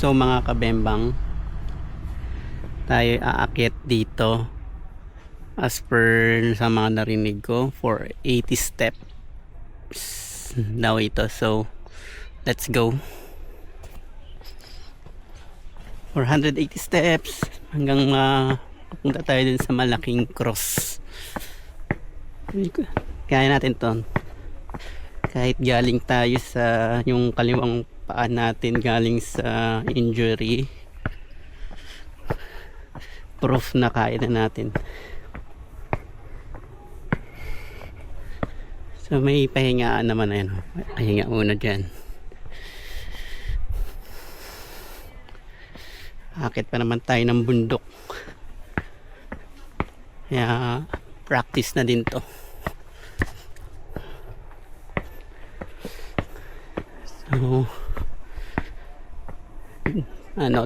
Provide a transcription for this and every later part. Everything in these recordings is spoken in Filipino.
So mga kabembang, tayo aakyat dito as per sa mga narinig ko for 80 steps daw ito. So let's go. 480 steps hanggang mapunta tayo dun sa malaking cross. Kaya natin to kahit galing tayo sa yung kaliwang paa natin galing sa injury. Proof na kaya na natin. So may pahingaan naman na yun. Pahinga muna dyan. Akit pa naman tayo ng bundok. Kaya practice na din to. So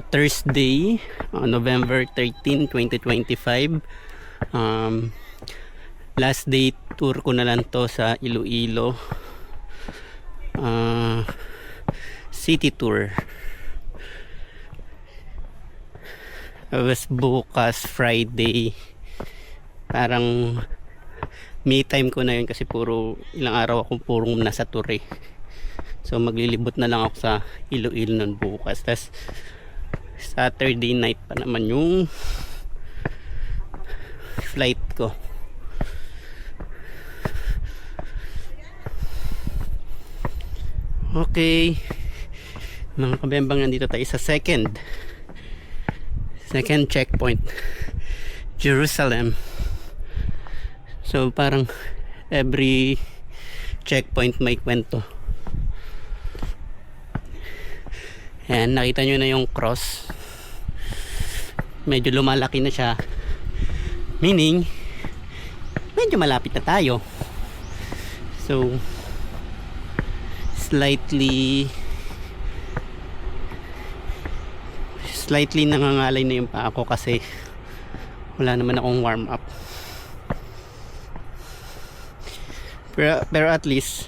Thursday, November 13, 2025. Last day tour ko na lang to sa Iloilo. City tour. Tapos bukas Friday, parang me time ko na yun kasi puro ilang araw akong purong nasa tour eh. So maglilibot na lang ako sa Iloilo nun bukas. Tapos Saturday night pa naman yung flight ko. Okay mga kabembang, nandito tayo sa second checkpoint, Jerusalem. So parang every checkpoint may kwento. Ayan, nakita nyo na yung cross. Medyo lumalaki na siya, meaning medyo malapit na tayo. So slightly nangangalay na yung paa ko kasi wala naman akong warm up. Pero at least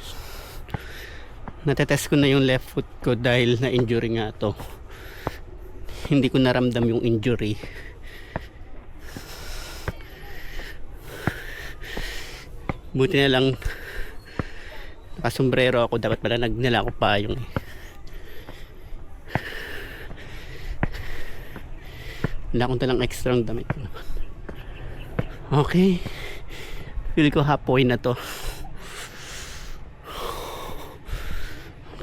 natetest ko na yung left foot ko dahil na injury nga to. Hindi ko naramdam yung injury. Buti na lang nakasombrero ako, dapat pala nagnala ako payong eh. Wala akong talang extra ng damit ko naman. Okay, feel ko halfway na to.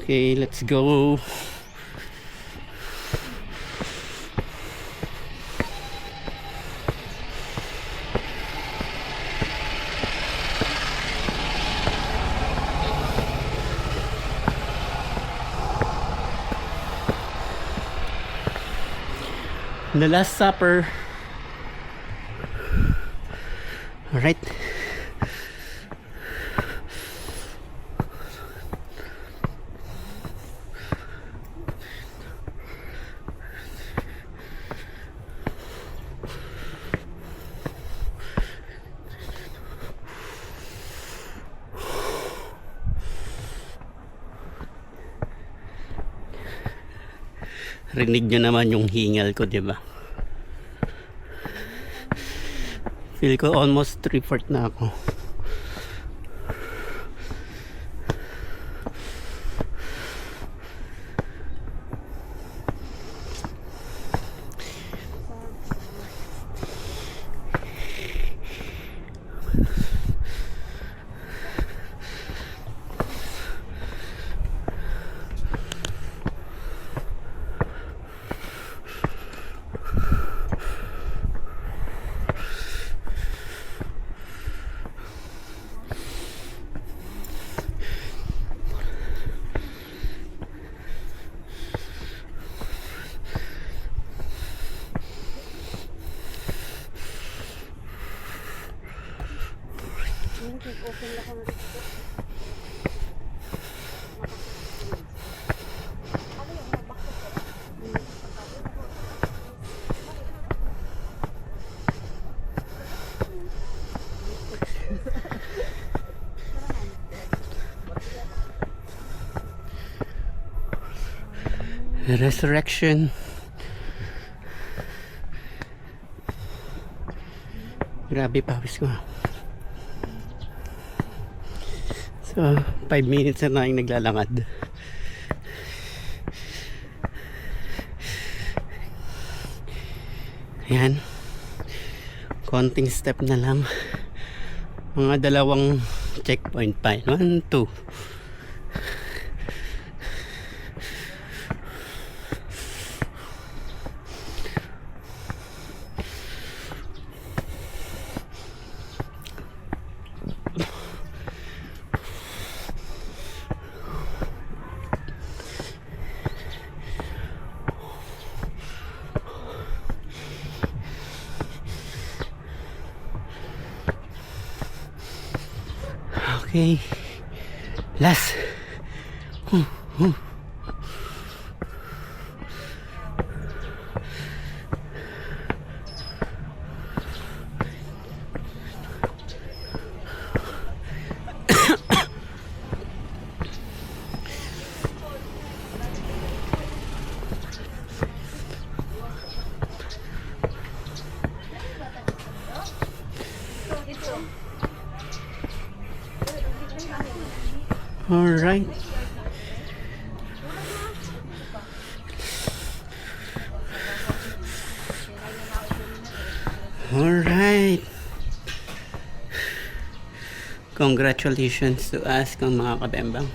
Okay, let's go. The Last Supper. All right. Rinig nyo naman yung hingal ko, diba? Feel ko almost 3/4 na ako. Resurrection. Grabe, pawis ko. So 5 minutes na tayong naglalakad. Ayan, konting step na lang, mga dalawang checkpoint pa. 1, 2. Okay, last. All right. All right. Congratulations to us kung mga kabembang.